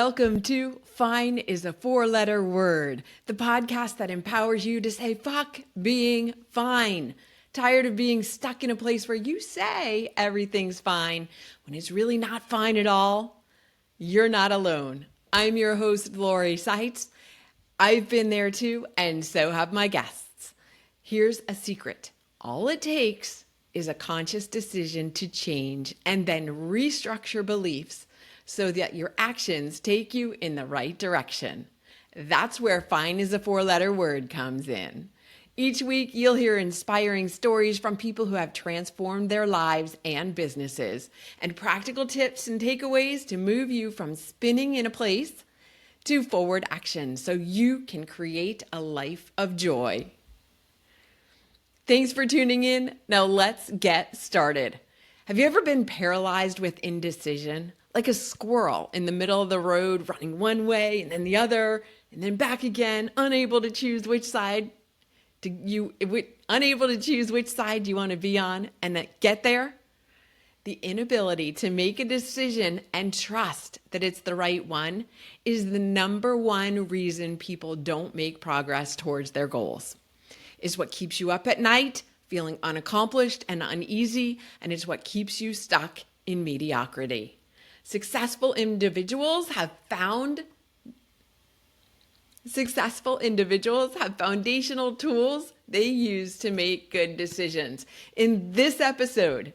Welcome to Fine is a Four-Letter Word, the podcast that empowers you to say fuck being fine. Tired of being stuck in a place where you say everything's fine when it's really not fine at all? You're not alone. I'm your host, Lori Seitz. I've been there too, and so have my guests. Here's a secret. All it takes is a conscious decision to change and then restructure beliefs so that your actions take you in the right direction. That's where fine is a four-letter word comes in. Each week, you'll hear inspiring stories from people who have transformed their lives and businesses, and practical tips and takeaways to move you from spinning in a place to forward action so you can create a life of joy. Thanks for tuning in. Now let's get started. Have you ever been paralyzed with indecision? Like a squirrel in the middle of the road, running one way and then the other, and then back again, unable to choose which side you want to be on and get there? The inability to make a decision and trust that it's the right one is the number one reason people don't make progress towards their goals. It's what keeps you up at night, feeling unaccomplished and uneasy, and it's what keeps you stuck in mediocrity. Successful individuals have foundational tools they use to make good decisions. In this episode,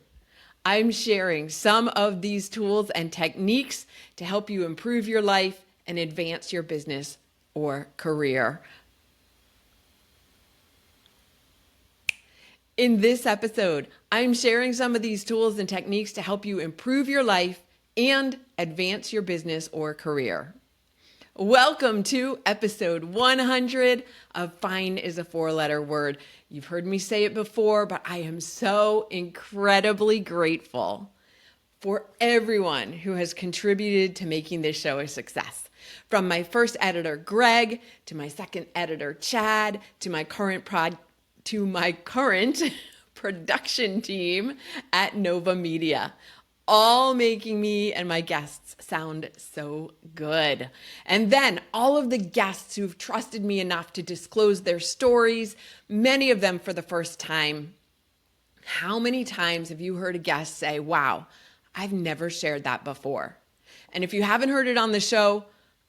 I'm sharing some of these tools and techniques to help you improve your life and advance your business or career. In this episode, I'm sharing some of these tools and techniques to help you improve your life and advance your business or career. Welcome to episode 100 of Fine is a Four-Letter Word. You've heard me say it before, but I am so incredibly grateful for everyone who has contributed to making this show a success. From my first editor, Greg, to my second editor, Chad, to my current production team at Nova Media, all making me and my guests sound so good. And then all of the guests who've trusted me enough to disclose their stories, many of them for the first time. How many times have you heard a guest say, wow, I've never shared that before? And if you haven't heard it on the show,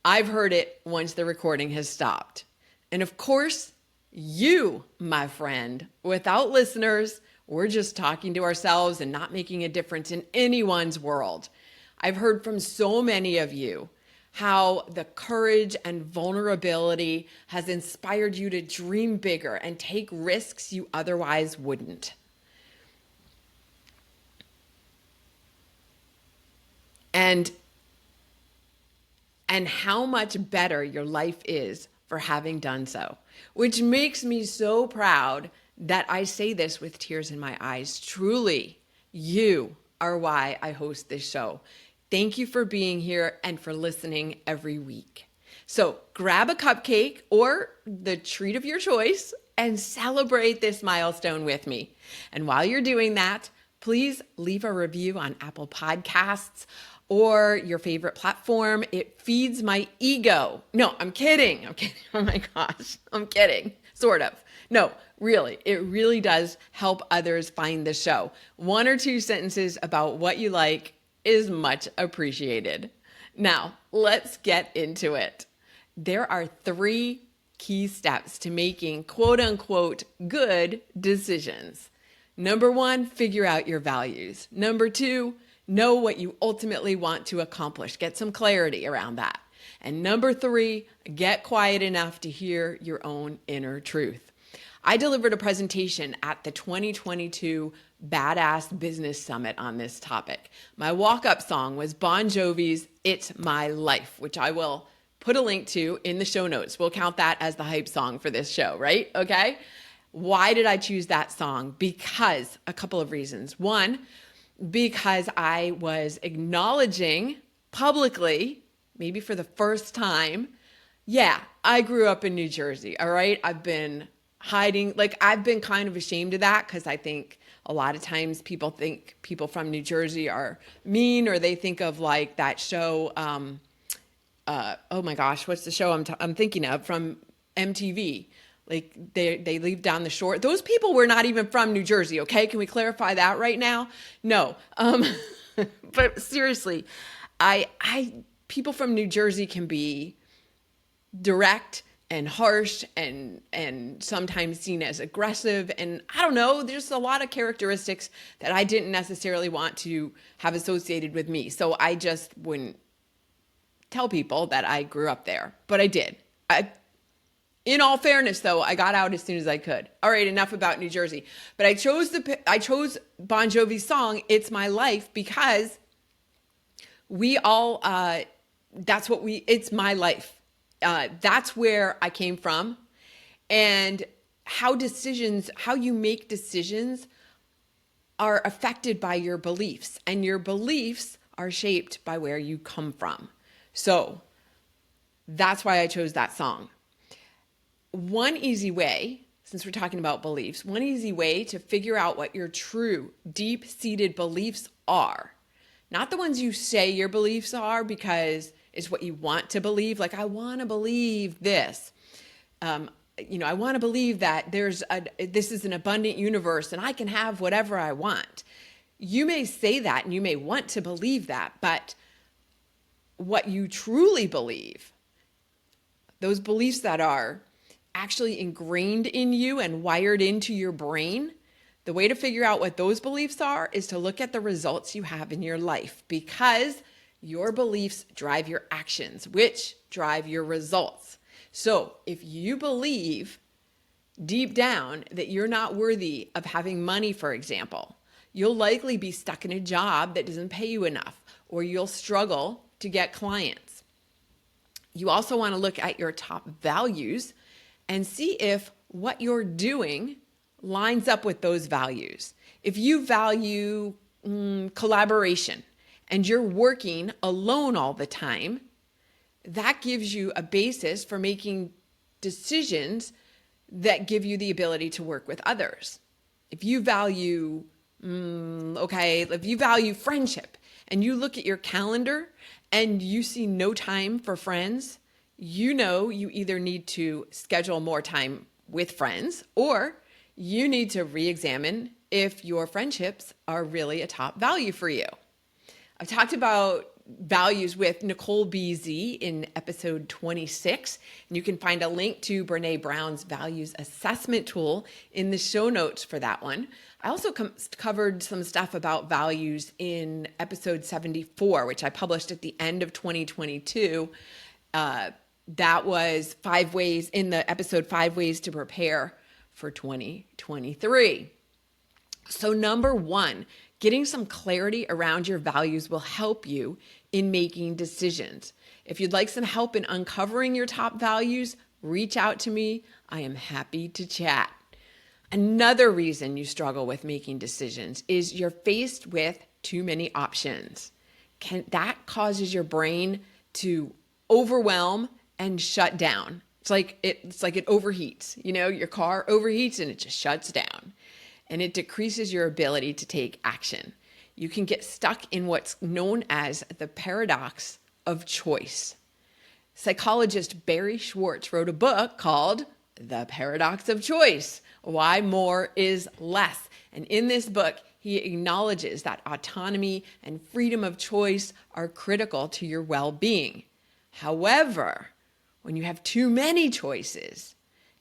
I've heard it once the recording has stopped. And of course, you, my friend, without listeners, we're just talking to ourselves and not making a difference in anyone's world. I've heard from so many of you how the courage and vulnerability has inspired you to dream bigger and take risks you otherwise wouldn't. And how much better your life is for having done so, which makes me so proud that I say this with tears in my eyes. Truly, you are why I host this show. Thank you for being here and for listening every week. So grab a cupcake or the treat of your choice and celebrate this milestone with me. And while you're doing that, please leave a review on Apple Podcasts or your favorite platform. It feeds my ego. No, I'm kidding. Oh my gosh, I'm kidding. Sort of. No, really, it really does help others find the show. One or two sentences about what you like is much appreciated. Now, let's get into it. There are 3 key steps to making quote unquote good decisions. Number 1, figure out your values. Number 2, know what you ultimately want to accomplish. Get some clarity around that. And number 3, get quiet enough to hear your own inner truth. I delivered a presentation at the 2022 Badass Business Summit on this topic. My walk-up song was Bon Jovi's It's My Life, which I will put a link to in the show notes. We'll count that as the hype song for this show, right? Okay. Why did I choose that song? Because a couple of reasons. One, because I was acknowledging publicly, maybe for the first time, yeah, I grew up in New Jersey, all right? I've been hiding, I've been kind of ashamed of that because I think a lot of times people think people from New Jersey are mean, or they think of like that show, oh my gosh, what's the show I'm thinking of from MTV? Like they leave down the shore. Those people were not even from New Jersey. Okay. Can we clarify that right now? No. But seriously, people from New Jersey can be direct and harsh and sometimes seen as aggressive. And I don't know, there's a lot of characteristics that I didn't necessarily want to have associated with me. So I just wouldn't tell people that I grew up there, but I did. In all fairness, though, I got out as soon as I could. All right, enough about New Jersey. But I chose Bon Jovi's song "It's My Life" because we all it's my life. That's where I came from, and how you make decisions are affected by your beliefs, and your beliefs are shaped by where you come from. So that's why I chose that song. One easy way, since we're talking about beliefs, one easy way to figure out what your true, deep-seated beliefs are, not the ones you say your beliefs are because it's what you want to believe. Like, I want to believe this. I want to believe that this is an abundant universe and I can have whatever I want. You may say that and you may want to believe that, but what you truly believe, those beliefs that are actually ingrained in you and wired into your brain, the way to figure out what those beliefs are is to look at the results you have in your life, because your beliefs drive your actions, which drive your results. So if you believe deep down that you're not worthy of having money, for example, you'll likely be stuck in a job that doesn't pay you enough, or you'll struggle to get clients. You also want to look at your top values and see if what you're doing lines up with those values. If you value collaboration and you're working alone all the time, that gives you a basis for making decisions that give you the ability to work with others. If you value, if you value friendship and you look at your calendar and you see no time for friends, you know you either need to schedule more time with friends, or you need to re-examine if your friendships are really a top value for you. I've talked about values with Nicole BZ in episode 26, and you can find a link to Brene Brown's values assessment tool in the show notes for that one. I also covered some stuff about values in episode 74, which I published at the end of 2022. That was 5 ways in the episode 5 ways to prepare for 2023. So number 1, getting some clarity around your values will help you in making decisions. If you'd like some help in uncovering your top values, reach out to me. I am happy to chat. Another reason you struggle with making decisions is you're faced with too many options. That causes your brain to overwhelm and shut down. It's like it overheats. Your car overheats and it just shuts down. And it decreases your ability to take action. You can get stuck in what's known as the paradox of choice. Psychologist Barry Schwartz wrote a book called The Paradox of Choice: Why More is Less. And in this book, he acknowledges that autonomy and freedom of choice are critical to your well-being. However, when you have too many choices,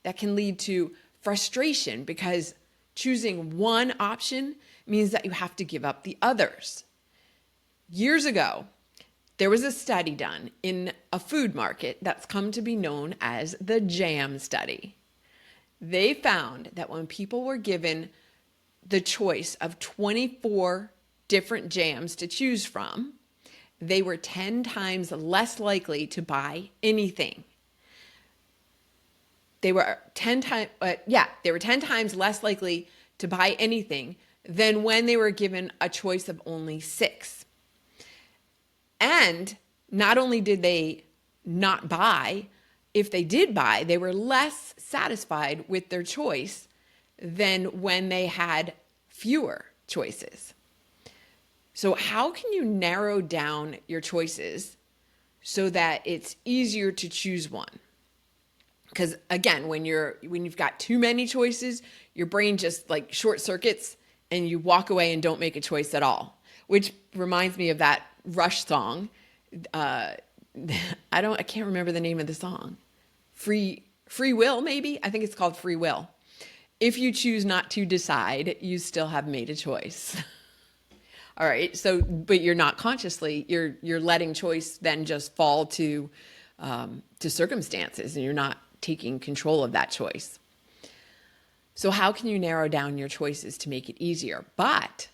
that can lead to frustration, because choosing one option means that you have to give up the others. Years ago, there was a study done in a food market that's come to be known as the jam study. They found that when people were given the choice of 24 different jams to choose from, they were 10 times less likely to buy anything. They were 10 times less likely to buy anything than when they were given a choice of only 6. And not only did they not buy, if they did buy, they were less satisfied with their choice than when they had fewer choices. So how can you narrow down your choices so that it's easier to choose one. Because again, when you've got too many choices, your brain just like short circuits and you walk away and don't make a choice at all. Which reminds me of that Rush song. I can't remember the name of the song. Free Will, maybe? I think it's called Free Will. If you choose not to decide, you still have made a choice. All right. So, but you're not consciously, you're letting choice then just fall to circumstances, and you're not taking control of that choice. So how can you narrow down your choices to make it easier? But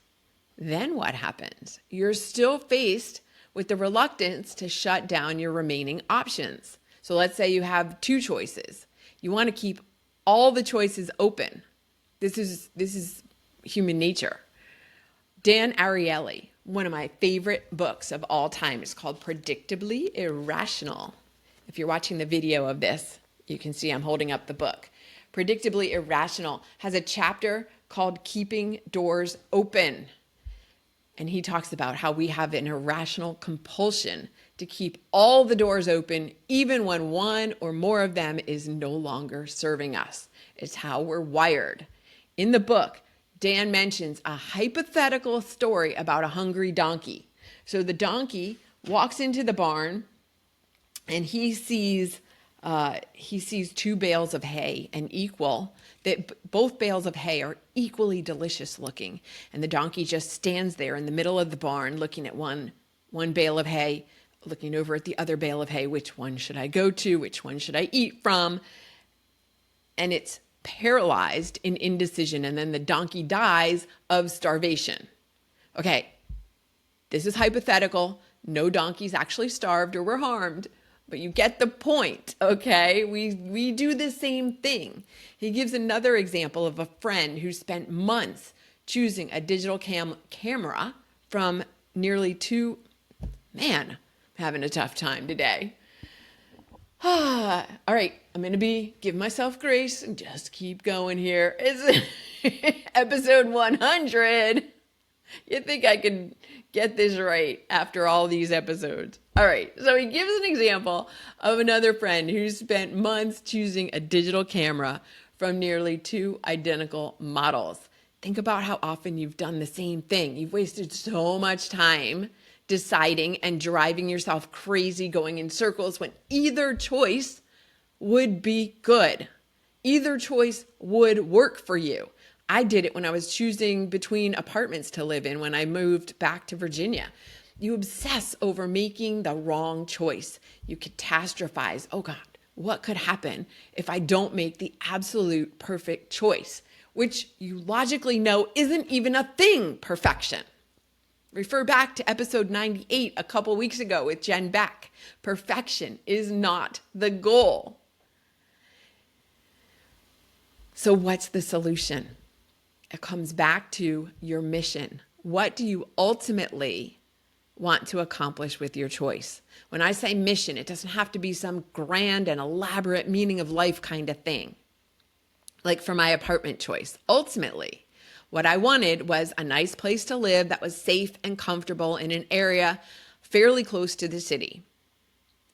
then what happens? You're still faced with the reluctance to shut down your remaining options. So let's say you have two choices. You want to keep all the choices open. This is human nature. Dan Ariely, one of my favorite books of all time, is called Predictably Irrational. If you're watching the video of this, you can see I'm holding up the book. Predictably Irrational has a chapter called Keeping Doors Open. And he talks about how we have an irrational compulsion to keep all the doors open, even when one or more of them is no longer serving us. It's how we're wired. In the book, Dan mentions a hypothetical story about a hungry donkey. So the donkey walks into the barn and he sees two bales of hay, and both bales of hay are equally delicious looking. And the donkey just stands there in the middle of the barn looking at one bale of hay, looking over at the other bale of hay. Which one should I go to? Which one should I eat from? And it's paralyzed in indecision. And then the donkey dies of starvation. Okay, this is hypothetical. No donkeys actually starved or were harmed. But you get the point, okay? We do the same thing. He gives another example of a friend who spent months choosing a digital camera from nearly two... Man, I'm having a tough time today. All right, I'm going to give myself grace and just keep going here. It's episode 100. You think I could get this right after all these episodes? All right, so he gives an example of another friend who spent months choosing a digital camera from nearly two identical models. Think about how often you've done the same thing. You've wasted so much time deciding and driving yourself crazy, going in circles, when either choice would be good. Either choice would work for you. I did it when I was choosing between apartments to live in when I moved back to Virginia. You obsess over making the wrong choice. You catastrophize. Oh God, what could happen if I don't make the absolute perfect choice? Which you logically know isn't even a thing, perfection. Refer back to episode 98 a couple weeks ago with Jen Beck. Perfection is not the goal. So what's the solution? It comes back to your mission. What do you ultimately want to accomplish with your choice? When I say mission, it doesn't have to be some grand and elaborate meaning of life kind of thing. Like for my apartment choice, ultimately, what I wanted was a nice place to live that was safe and comfortable in an area fairly close to the city.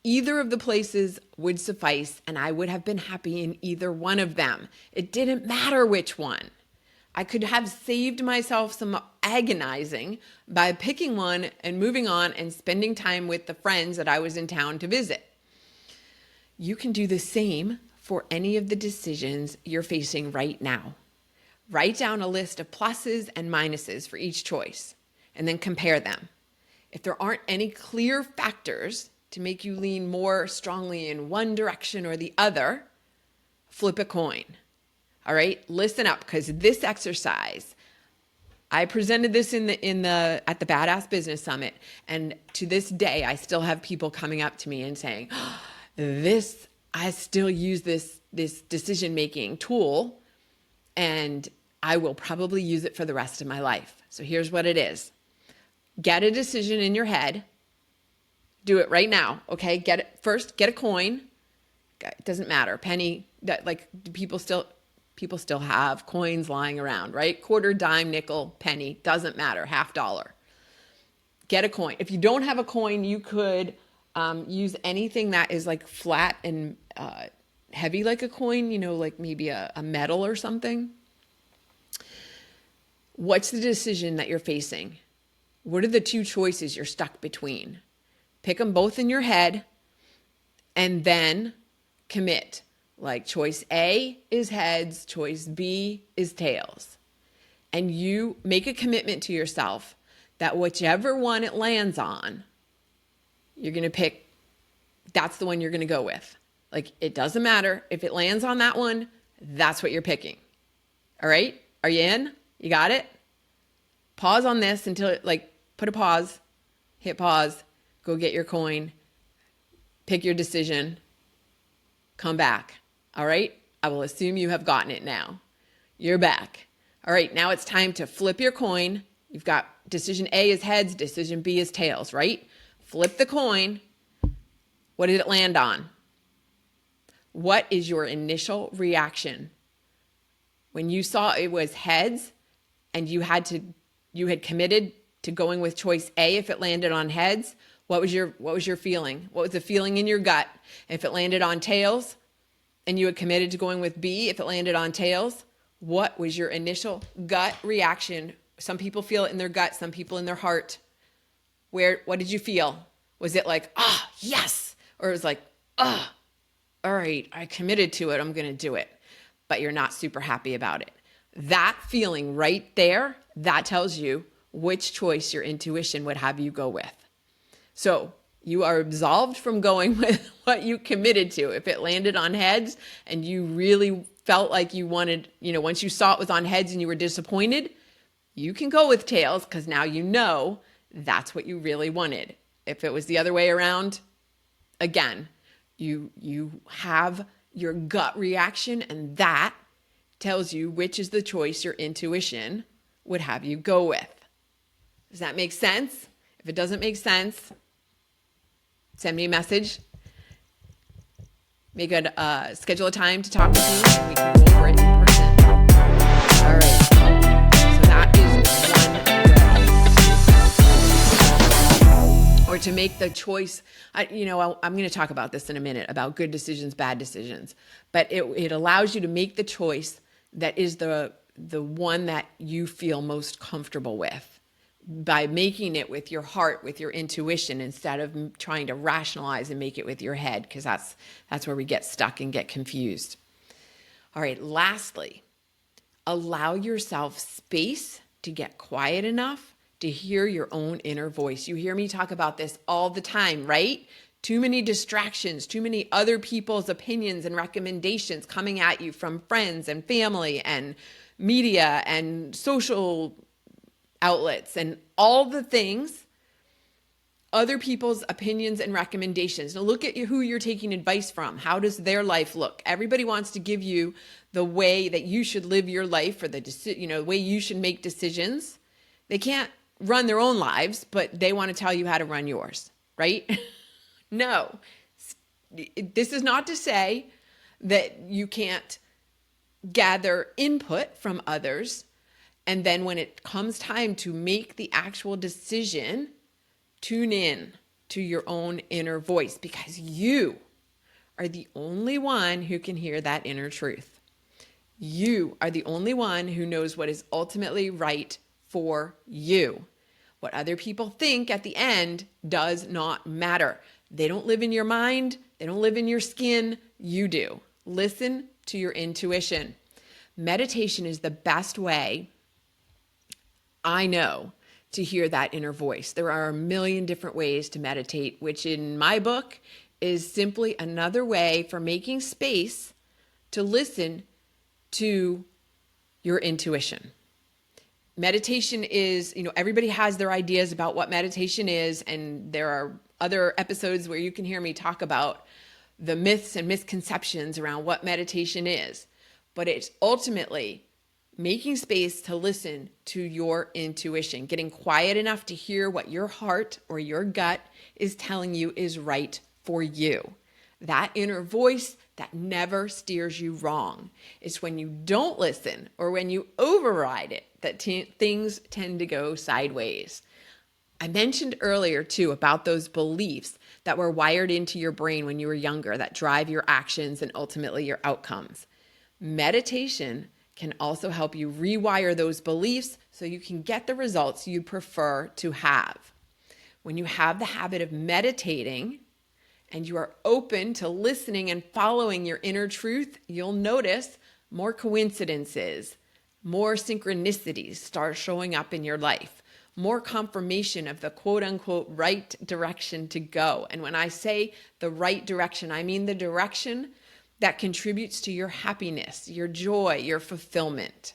Either of the places would suffice, and I would have been happy in either one of them. It didn't matter which one. I could have saved myself some agonizing by picking one and moving on and spending time with the friends that I was in town to visit. You can do the same for any of the decisions you're facing right now. Write down a list of pluses and minuses for each choice and then compare them. If there aren't any clear factors to make you lean more strongly in one direction or the other, flip a coin. All right, listen up, because this exercise, I presented this at the Badass Business Summit, and to this day, I still have people coming up to me and saying, I still use this decision-making tool, and I will probably use it for the rest of my life. So here's what it is. Get a decision in your head. Do it right now, okay? Get a coin. It doesn't matter. Penny, people still have coins lying around, right? Quarter, dime, nickel, penny, doesn't matter, $50. Get a coin. If you don't have a coin, you could Use anything that is like flat and heavy like a coin, like maybe a metal or something. What's the decision that you're facing? What are the two choices you're stuck between? Pick them both in your head and then commit. Like choice A is heads, choice B is tails. And you make a commitment to yourself that whichever one it lands on, you're going to pick, that's the one you're going to go with. Like, it doesn't matter. If it lands on that one, that's what you're picking. All right? Are you in? You got it? Pause on this until, put a pause, hit pause, go get your coin, pick your decision, come back. All right? I will assume you have gotten it now. You're back. All right, now it's time to flip your coin. You've got decision A is heads, decision B is tails, right? Flip the coin. What did it land on? What is your initial reaction? When you saw it was heads and you had committed to going with choice A if it landed on heads, what was your feeling? What was the feeling in your gut? If it landed on tails and you had committed to going with B if it landed on tails, what was your initial gut reaction? Some people feel it in their gut, some people in their heart. What did you feel? Was it like, yes? Or it was like, all right, I committed to it, I'm going to do it. But you're not super happy about it. That feeling right there, that tells you which choice your intuition would have you go with. So you are absolved from going with what you committed to. If it landed on heads and you really felt like you wanted, once you saw it was on heads and you were disappointed, you can go with tails because now you know that's what you really wanted. If it was the other way around, again, you have your gut reaction and that tells you which is the choice your intuition would have you go with. Does that make sense? If it doesn't make sense, send me a message. Schedule a time to talk with me and we can go over it in person. All right. So that is one way. Or to make the choice. I'm going to talk about this in a minute, about good decisions, bad decisions. But it allows you to make the choice that is the one that you feel most comfortable with, by making it with your heart, with your intuition, instead of trying to rationalize and make it with your head, because that's where we get stuck and get confused. All right, lastly, allow yourself space to get quiet enough to hear your own inner voice. You hear me talk about this all the time, right? Too many distractions, too many other people's opinions and recommendations coming at you from friends and family and media and social outlets and all the things, other people's opinions and recommendations. Now look at who you're taking advice from. How does their life look? Everybody wants to give you the way that you should live your life, or the way you should make decisions. They can't run their own lives, but they want to tell you how to run yours, right? No, this is not to say that you can't gather input from others. And then when it comes time to make the actual decision, tune in to your own inner voice, because you are the only one who can hear that inner truth. You are the only one who knows what is ultimately right for you. What other people think at the end does not matter. They don't live in your mind. They don't live in your skin. You do. Listen to your intuition. Meditation is the best way I know to hear that inner voice. There are a million different ways to meditate, which in my book is simply another way for making space to listen to your intuition. Meditation is, everybody has their ideas about what meditation is, and there are other episodes where you can hear me talk about the myths and misconceptions around what meditation is. But it's ultimately making space to listen to your intuition, getting quiet enough to hear what your heart or your gut is telling you is right for you. That inner voice that never steers you wrong. It's when you don't listen or when you override it that things tend to go sideways. I mentioned earlier too about those beliefs that were wired into your brain when you were younger that drive your actions and ultimately your outcomes. Meditation can also help you rewire those beliefs so you can get the results you prefer to have. When you have the habit of meditating and you are open to listening and following your inner truth, you'll notice more coincidences, more synchronicities start showing up in your life, more confirmation of the quote unquote right direction to go. And when I say the right direction, I mean the direction that contributes to your happiness, your joy, your fulfillment.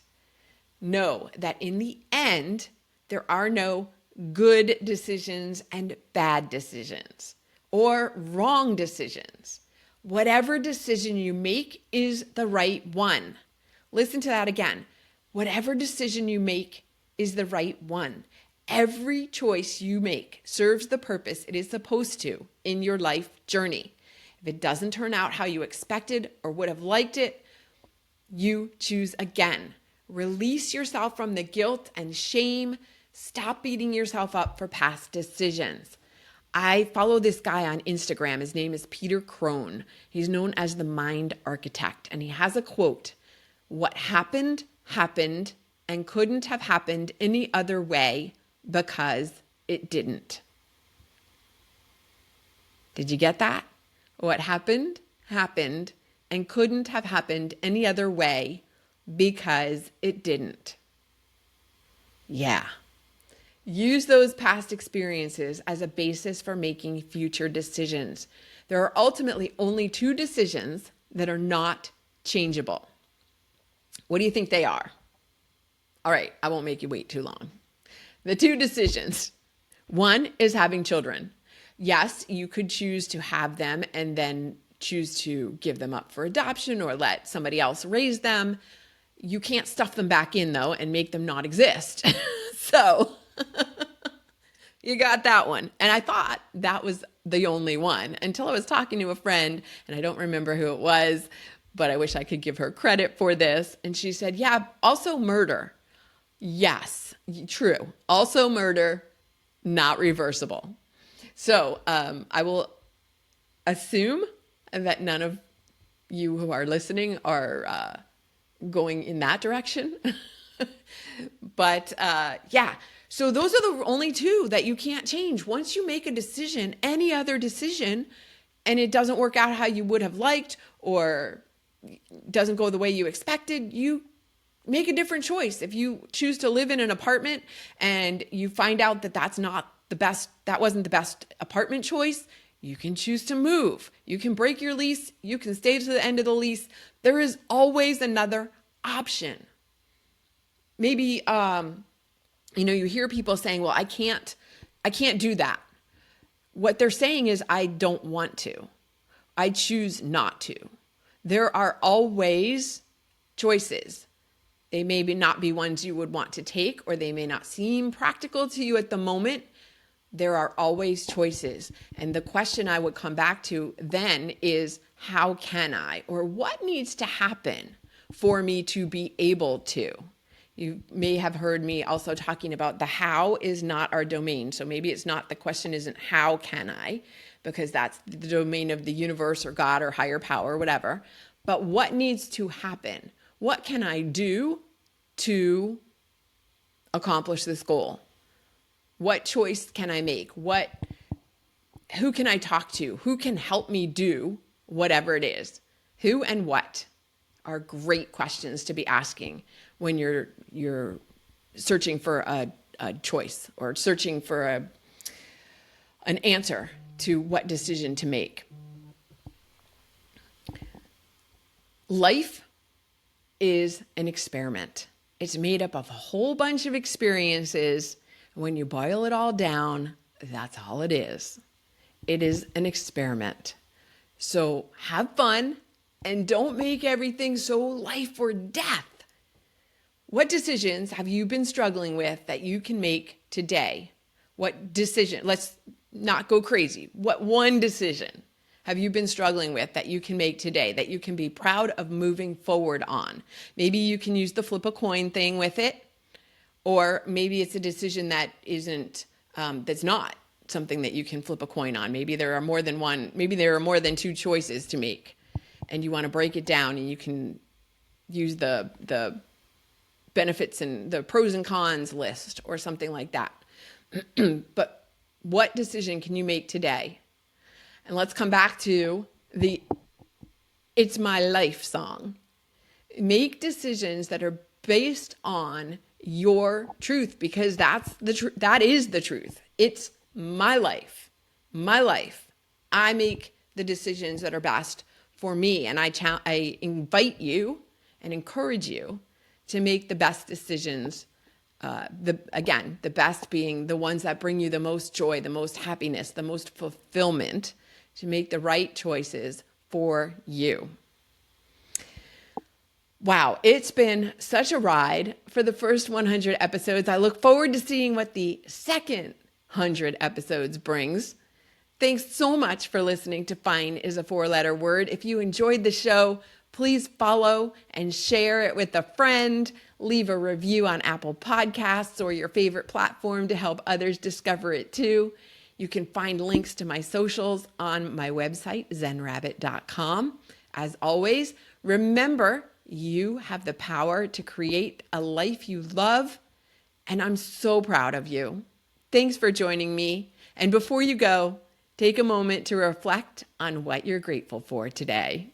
Know that in the end, there are no good decisions and bad decisions or wrong decisions. Whatever decision you make is the right one. Listen to that again. Whatever decision you make is the right one. Every choice you make serves the purpose it is supposed to in your life journey. If it doesn't turn out how you expected or would have liked it, you choose again. Release yourself from the guilt and shame. Stop beating yourself up for past decisions. I follow this guy on Instagram. His name is Peter Crone. He's known as the Mind Architect, and he has a quote: "What happened, happened, and couldn't have happened any other way because it didn't." Did you get that? What happened, happened, and couldn't have happened any other way because it didn't. Yeah. Use those past experiences as a basis for making future decisions. There are ultimately only two decisions that are not changeable. What do you think they are? All right, I won't make you wait too long. The two decisions. One is having children. Yes, you could choose to have them and then choose to give them up for adoption or let somebody else raise them. You can't stuff them back in though and make them not exist. So you got that one. And I thought that was the only one until I was talking to a friend, and I don't remember who it was, but I wish I could give her credit for this. And she said, yeah, also murder. Yes, true. Also murder, not reversible. So I will assume that none of you who are listening are going in that direction. But yeah, so those are the only two that you can't change. Once you make a decision, any other decision, and it doesn't work out how you would have liked or doesn't go the way you expected, you make a different choice. If you choose to live in an apartment and you find out that that's not the best, that wasn't the best apartment choice, you can choose to move. You can break your lease. You can stay to the end of the lease. There is always another option. Maybe, you hear people saying, well, I can't do that. What they're saying is, I don't want to. I choose not to. There are always choices. They may not be ones you would want to take, or they may not seem practical to you at the moment. There are always choices. And the question I would come back to then is, how can I, or what needs to happen for me to be able to? You may have heard me also talking about the how is not our domain. So maybe it's not, the question isn't how can I, because that's the domain of the universe or God or higher power or whatever. But what needs to happen? What can I do to accomplish this goal? What choice can I make? Who can I talk to? Who can help me do whatever it is? Who and what are great questions to be asking when you're searching for a choice or searching for an answer to what decision to make. Life is an experiment. It's made up of a whole bunch of experiences. When you boil it all down, that's all it is. It is an experiment. So have fun and don't make everything so life or death. What decisions have you been struggling with that you can make today? What decision? Let's not go crazy. What one decision have you been struggling with that you can make today, that you can be proud of moving forward on? Maybe you can use the flip a coin thing with it, or maybe it's a decision that isn't that's not something that you can flip a coin on. Maybe there are more than one, maybe there are more than two choices to make, and you want to break it down, and you can use the benefits and the pros and cons list or something like that. But what decision can you make today? And let's come back to the It's My Life song. Make decisions that are based on your truth, because that is the truth. It's my life. My life. I make the decisions that are best for me, and I invite you and encourage you to make the best decisions. The best being the ones that bring you the most joy, the most happiness, the most fulfillment, to make the right choices for you. Wow, it's been such a ride for the first 100 episodes. I look forward to seeing what the second 100 episodes brings. Thanks so much for listening to Fine is a Four-Letter Word. If you enjoyed the show, please follow and share it with a friend. Leave a review on Apple Podcasts or your favorite platform to help others discover it too. You can find links to my socials on my website, zenrabbit.com. As always, remember, you have the power to create a life you love, and I'm so proud of you. Thanks for joining me. And before you go, take a moment to reflect on what you're grateful for today.